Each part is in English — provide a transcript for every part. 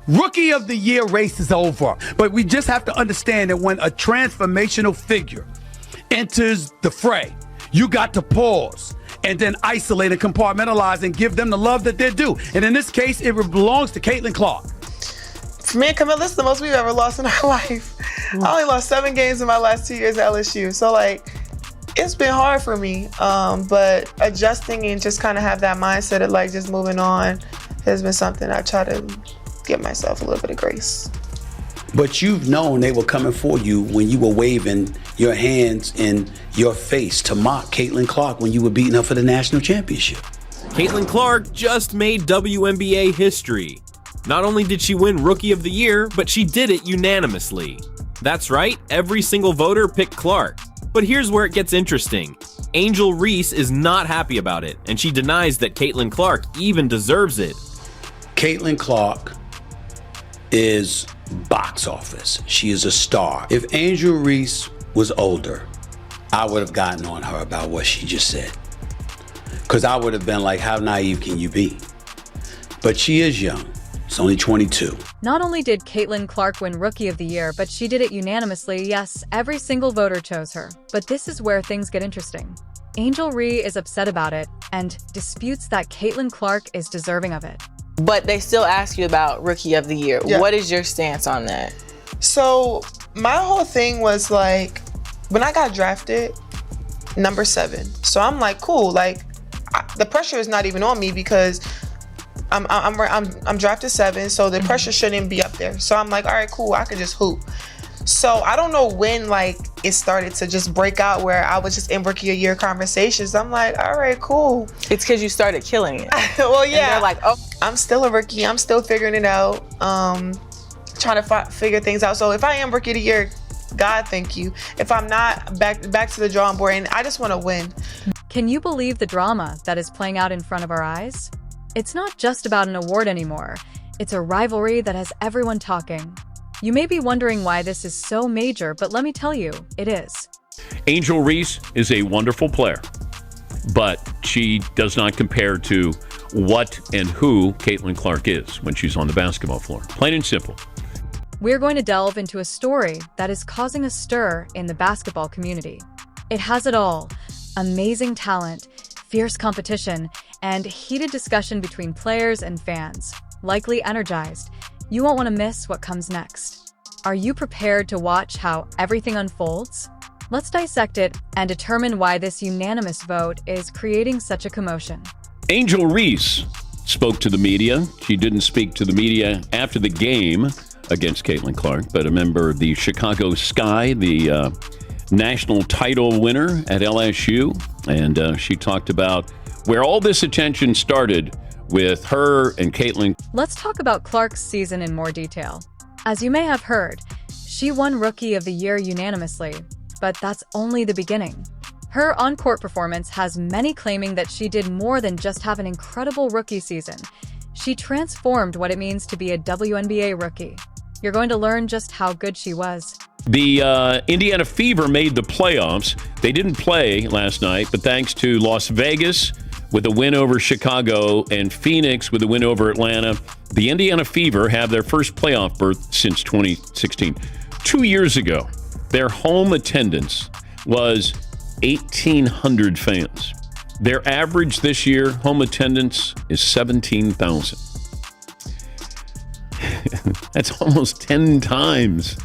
Rookie of the Year race is over. But we just have to understand that when a transformational figure enters the fray, you got to pause and then isolate and compartmentalize and give them the love that they're due. And in this case, it belongs to Caitlin Clark. For me and Camille, this is the most we've ever lost in our life. I only lost 7 games in my last 2 years at LSU. So, it's been hard for me. But adjusting and just kind of have that mindset of, just moving on has been something I try to give myself a little bit of grace. But you've known they were coming for you when you were waving your hands in your face to mock Caitlin Clark when you were beating her for the national championship. Caitlin Clark just made WNBA history. Not only did she win Rookie of the Year, but she did it unanimously. That's right, every single voter picked Clark. But here's where it gets interesting. Angel Reese is not happy about it, and she denies that Caitlin Clark even deserves it. Caitlin Clark is box office. She is a star. If Angel Reese was older, I would have gotten on her about what she just said. Because I would have been like, how naive can you be? But she is young. It's only 22. Not only did Caitlin Clark win Rookie of the Year, but she did it unanimously. Yes, every single voter chose her. But this is where things get interesting. Angel Reese is upset about it and disputes that Caitlin Clark is deserving of it. But they still ask you about Rookie of the Year. Yeah. What is your stance on that? So my whole thing was when I got drafted, number 7. So I'm like, cool. The pressure is not even on me because I'm drafted 7, so the pressure shouldn't be up there. So I'm like, all right, cool. I could just hoop. So I don't know when it started to just break out where I was just in Rookie of the Year conversations. I'm like, all right, cool. It's because you started killing it. Well, yeah. And they're like, oh, I'm still a rookie. I'm still figuring it out. Trying to figure things out. So if I am Rookie of the Year, God, thank you. If I'm not, back to the drawing board, and I just want to win. Can you believe the drama that is playing out in front of our eyes? It's not just about an award anymore. It's a rivalry that has everyone talking. You may be wondering why this is so major, but let me tell you, it is. Angel Reese is a wonderful player, but she does not compare to what and who Caitlin Clark is when she's on the basketball floor. Plain and simple. We're going to delve into a story that is causing a stir in the basketball community. It has it all: amazing talent, fierce competition, and heated discussion between players and fans, likely energized. You won't want to miss what comes next. Are you prepared to watch how everything unfolds? Let's dissect it and determine why this unanimous vote is creating such a commotion. Angel Reese spoke to the media. She didn't speak to the media after the game against Caitlin Clark, but a member of the Chicago Sky, the national title winner at LSU, and she talked about where all this attention started with her and Caitlin. Let's talk about Clark's season in more detail. As you may have heard, she won Rookie of the Year unanimously, but that's only the beginning. Her on-court performance has many claiming that she did more than just have an incredible rookie season. She transformed what it means to be a WNBA rookie. You're going to learn just how good she was. The Indiana Fever made the playoffs. They didn't play last night, but thanks to Las Vegas with a win over Chicago and Phoenix with a win over Atlanta, the Indiana Fever have their first playoff berth since 2016. 2 years ago, their home attendance was 1,800 fans. Their average this year, home attendance, is 17,000. That's almost 10 times.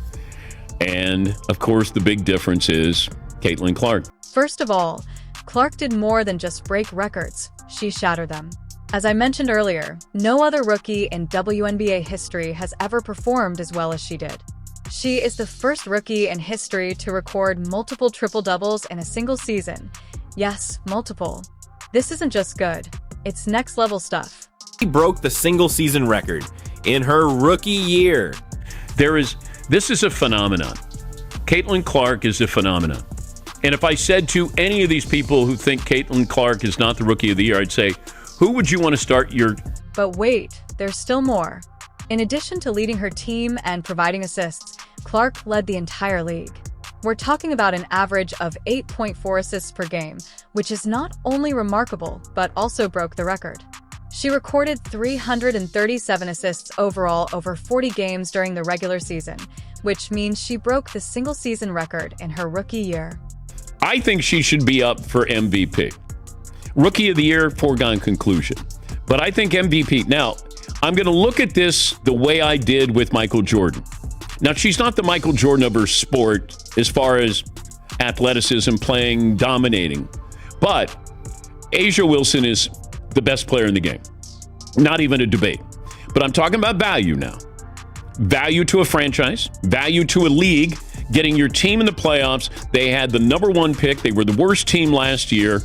And, of course, the big difference is Caitlin Clark. First of all, Clark did more than just break records. She shattered them. As I mentioned earlier, no other rookie in WNBA history has ever performed as well as she did. She is the first rookie in history to record multiple triple-doubles in a single season. Yes, multiple. This isn't just good. It's next-level stuff. She broke the single-season record in her rookie year. This is a phenomenon. Caitlin Clark is a phenomenon. And if I said to any of these people who think Caitlin Clark is not the Rookie of the Year, I'd say, who would you want to start your... But wait, there's still more. In addition to leading her team and providing assists, Clark led the entire league. We're talking about an average of 8.4 assists per game, which is not only remarkable, but also broke the record. She recorded 337 assists overall over 40 games during the regular season, which means she broke the single-season record in her rookie year. I think she should be up for MVP. Rookie of the Year, foregone conclusion. But I think MVP. Now, I'm going to look at this the way I did with Michael Jordan. Now, she's not the Michael Jordan of her sport as far as athleticism, playing, dominating. But A'ja Wilson is the best player in the game. Not even a debate. But I'm talking about value now. Value to a franchise, value to a league, getting your team in the playoffs. They had the number one pick. They were the worst team last year.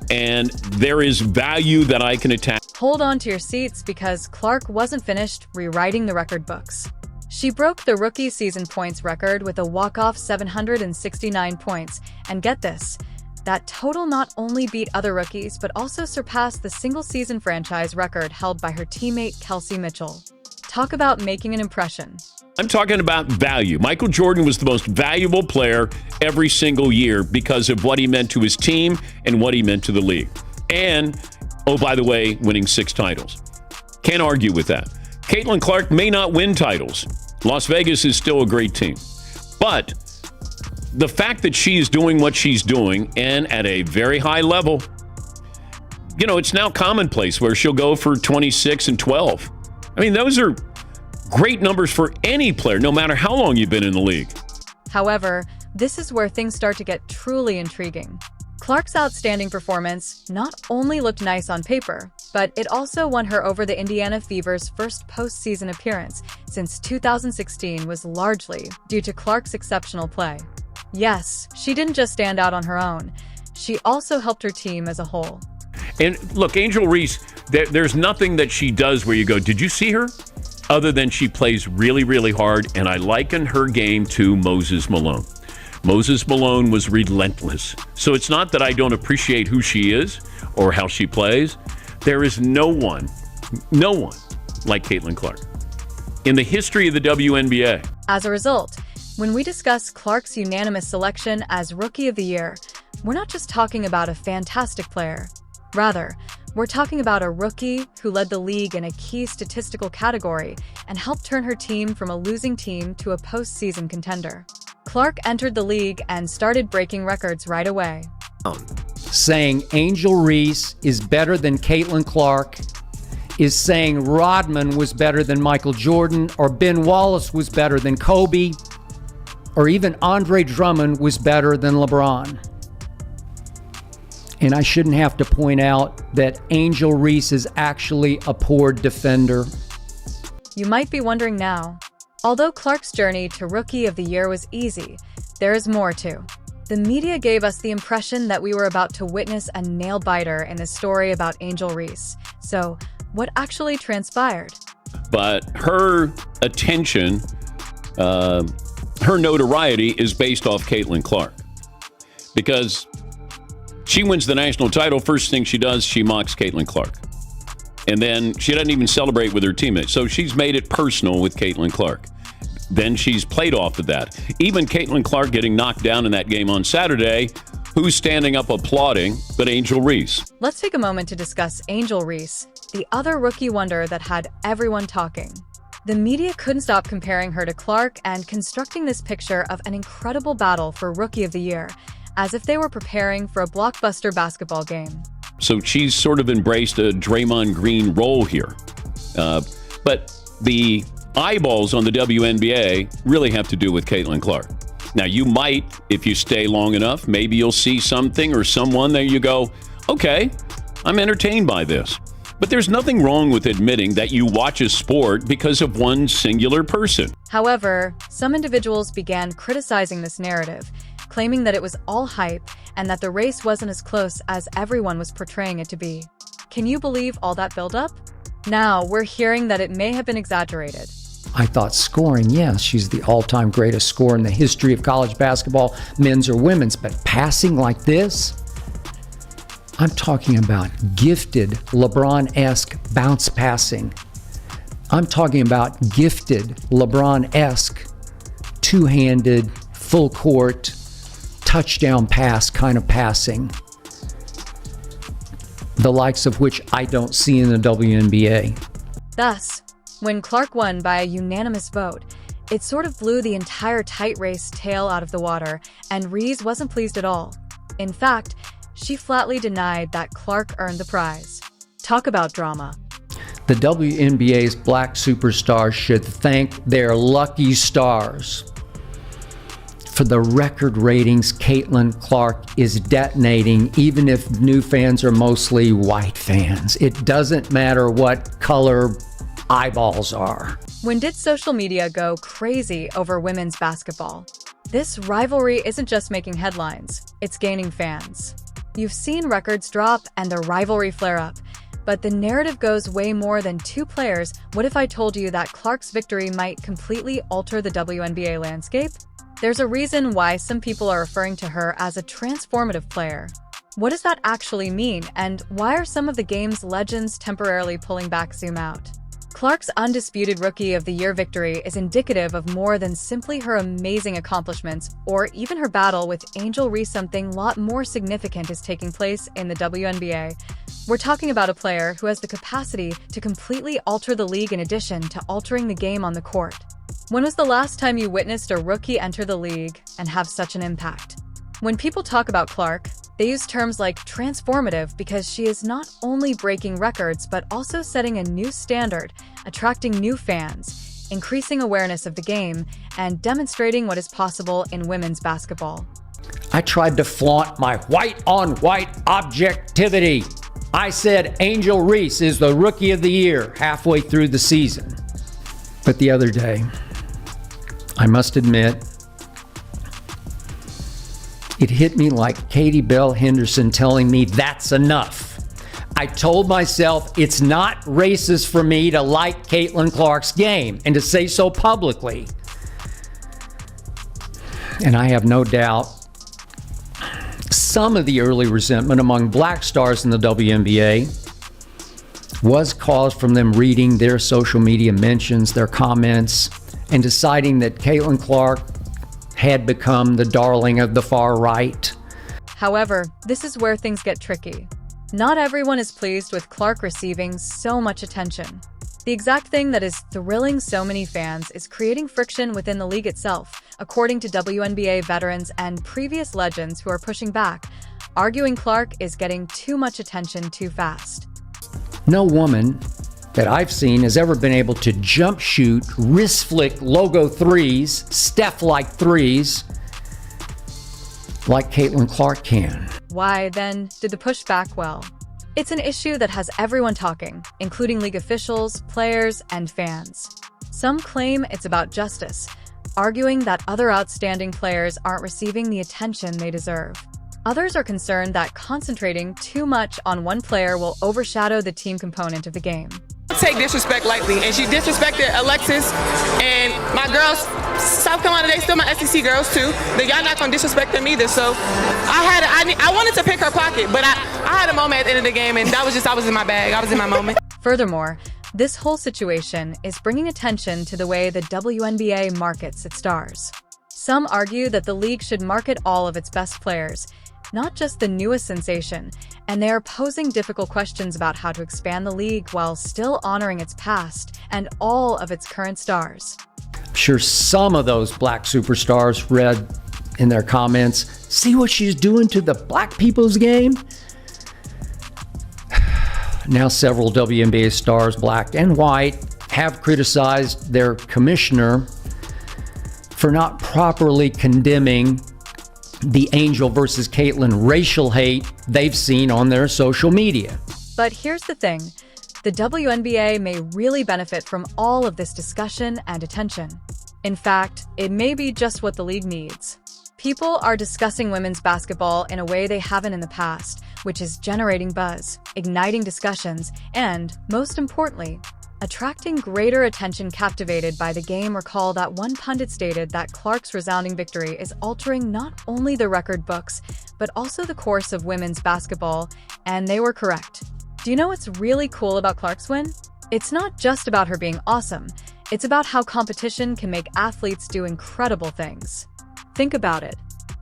And there is value that I can attach. Hold on to your seats because Clark wasn't finished rewriting the record books. She broke the rookie season points record with a walk-off 769 points. And get this, that total not only beat other rookies, but also surpassed the single-season franchise record held by her teammate Kelsey Mitchell. Talk about making an impression. I'm talking about value. Michael Jordan was the most valuable player every single year because of what he meant to his team and what he meant to the league. And, oh, by the way, winning 6 titles. Can't argue with that. Caitlin Clark may not win titles. Las Vegas is still a great team. But the fact that she is doing what she's doing and at a very high level, you know, it's now commonplace where she'll go for 26 and 12. I mean, those are great numbers for any player, no matter how long you've been in the league. However, this is where things start to get truly intriguing. Clark's outstanding performance not only looked nice on paper, but it also won her over the Indiana Fever's first postseason appearance since 2016 was largely due to Clark's exceptional play. Yes, she didn't just stand out on her own. She also helped her team as a whole. And look, Angel Reese, there's nothing that she does where you go, did you see her? Other than she plays really, really hard. And I liken her game to Moses Malone. Moses Malone was relentless. So it's not that I don't appreciate who she is or how she plays. There is no one like Caitlin Clark in the history of the WNBA. As a result, when we discuss Clark's unanimous selection as Rookie of the Year, we're not just talking about a fantastic player. Rather, we're talking about a rookie who led the league in a key statistical category and helped turn her team from a losing team to a postseason contender. Clark entered the league and started breaking records right away. Saying Angel Reese is better than Caitlin Clark is saying Rodman was better than Michael Jordan, or Ben Wallace was better than Kobe, or even Andre Drummond was better than LeBron. And I shouldn't have to point out that Angel Reese is actually a poor defender. You might be wondering now, although Clark's journey to Rookie of the Year was easy, there is more too. The media gave us the impression that we were about to witness a nail-biter in the story about Angel Reese. So, what actually transpired? But her attention, her notoriety is based off Caitlin Clark. Because she wins the national title, first thing she does, she mocks Caitlin Clark. And then she doesn't even celebrate with her teammates. So she's made it personal with Caitlin Clark. Then she's played off of that. Even Caitlin Clark getting knocked down in that game on Saturday, who's standing up applauding but Angel Reese? Let's take a moment to discuss Angel Reese, the other rookie wonder that had everyone talking. The media couldn't stop comparing her to Clark and constructing this picture of an incredible battle for Rookie of the Year, as if they were preparing for a blockbuster basketball game. So she's sort of embraced a Draymond Green role here. But the eyeballs on the WNBA really have to do with Caitlin Clark. Now, you might, if you stay long enough, maybe you'll see something or someone there you go, okay, I'm entertained by this. But there's nothing wrong with admitting that you watch a sport because of one singular person. However, some individuals began criticizing this narrative, claiming that it was all hype and that the race wasn't as close as everyone was portraying it to be. Can you believe all that buildup? Now, we're hearing that it may have been exaggerated. I thought scoring, yes, she's the all-time greatest scorer in the history of college basketball, men's or women's, but passing like this? I'm talking about gifted LeBron-esque bounce passing. I'm talking about gifted LeBron-esque two-handed, full court, touchdown pass kind of passing. the likes of which I don't see in the WNBA. Thus, when Clark won by a unanimous vote, it sort of blew the entire tight race tail out of the water, and Reese wasn't pleased at all. In fact, she flatly denied that Clark earned the prize. Talk about drama. The WNBA's black superstars should thank their lucky stars. For the record ratings Caitlin Clark is detonating, even if new fans are mostly white fans. It doesn't matter what color eyeballs are. When did social media go crazy over women's basketball? This rivalry isn't just making headlines, it's gaining fans. You've seen records drop and the rivalry flare up, but the narrative goes way more than two players. What if I told you that Clark's victory might completely alter the WNBA landscape? There's a reason why some people are referring to her as a transformative player. What does that actually mean, and why are some of the game's legends temporarily pulling back zoom out? Clark's undisputed Rookie of the Year victory is indicative of more than simply her amazing accomplishments or even her battle with Angel Reese. Something a lot more significant is taking place in the WNBA. We're talking about a player who has the capacity to completely alter the league in addition to altering the game on the court. When was the last time you witnessed a rookie enter the league and have such an impact? When people talk about Clark, they use terms like transformative because she is not only breaking records but also setting a new standard, attracting new fans, increasing awareness of the game, and demonstrating what is possible in women's basketball. I tried to flaunt my white-on-white objectivity. I said Angel Reese is the Rookie of the Year halfway through the season. But the other day, I must admit, it hit me like Katie Bell Henderson telling me that's enough. I told myself it's not racist for me to like Caitlin Clark's game and to say so publicly. And I have no doubt some of the early resentment among black stars in the WNBA was caused from them reading their social media mentions, their comments, and deciding that Caitlin Clark had become the darling of the far right. However, this is where things get tricky. Not everyone is pleased with Clark receiving so much attention. The exact thing that is thrilling so many fans is creating friction within the league itself, according to WNBA veterans and previous legends who are pushing back, arguing Clark is getting too much attention too fast. No woman that I've seen has ever been able to jump shoot, wrist flick logo threes, Steph-like threes, like Caitlin Clark can. Why, then, did the push back well? It's an issue that has everyone talking, including league officials, players, and fans. Some claim it's about justice, arguing that other outstanding players aren't receiving the attention they deserve. Others are concerned that concentrating too much on one player will overshadow the team component of the game. Take disrespect lightly, and she disrespected Alexis and my girls. South Carolina, they still my SEC girls too. But y'all not gonna disrespect them either. So I wanted to pick her pocket, but I had a moment at the end of the game, and I was in my bag. I was in my moment. Furthermore, this whole situation is bringing attention to the way the WNBA markets its stars. Some argue that the league should market all of its best players, not just the newest sensation, and they are posing difficult questions about how to expand the league while still honoring its past and all of its current stars. I'm sure some of those black superstars read in their comments, "See what she's doing to the black people's game?" Now several WNBA stars, black and white, have criticized their commissioner for not properly condemning the Angel versus Caitlin racial hate they've seen on their social media. But here's the thing. The WNBA may really benefit from all of this discussion and attention. In fact, it may be just what the league needs. People are discussing women's basketball in a way they haven't in the past, which is generating buzz, igniting discussions, and, most importantly, attracting greater attention. Captivated by the game, recall that one pundit stated that Clark's resounding victory is altering not only the record books, but also the course of women's basketball, and they were correct. Do you know what's really cool about Clark's win? It's not just about her being awesome, it's about how competition can make athletes do incredible things. Think about it.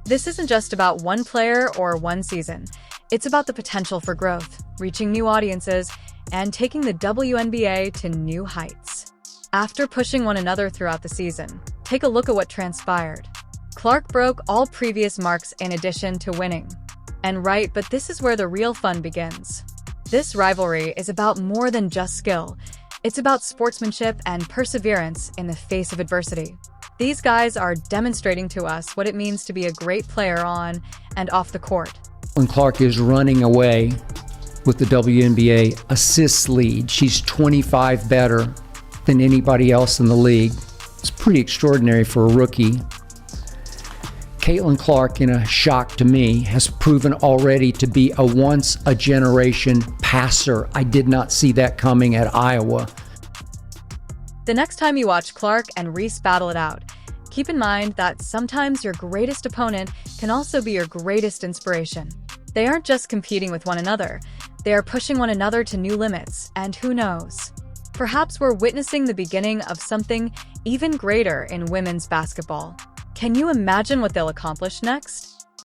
This isn't just about one player or one season. It's about the potential for growth, reaching new audiences, and taking the WNBA to new heights. After pushing one another throughout the season, take a look at what transpired. Clark broke all previous marks in addition to winning. And right, but this is where the real fun begins. This rivalry is about more than just skill. It's about sportsmanship and perseverance in the face of adversity. These guys are demonstrating to us what it means to be a great player on and off the court. When Clark is running away with the WNBA assists lead, she's 25 better than anybody else in the league. It's pretty extraordinary for a rookie. Caitlin Clark, in a shock to me, has proven already to be a once-a-generation passer. I did not see that coming at Iowa. The next time you watch Clark and Reese battle it out, keep in mind that sometimes your greatest opponent can also be your greatest inspiration. They aren't just competing with one another, they are pushing one another to new limits, and who knows? Perhaps we're witnessing the beginning of something even greater in women's basketball. Can you imagine what they'll accomplish next?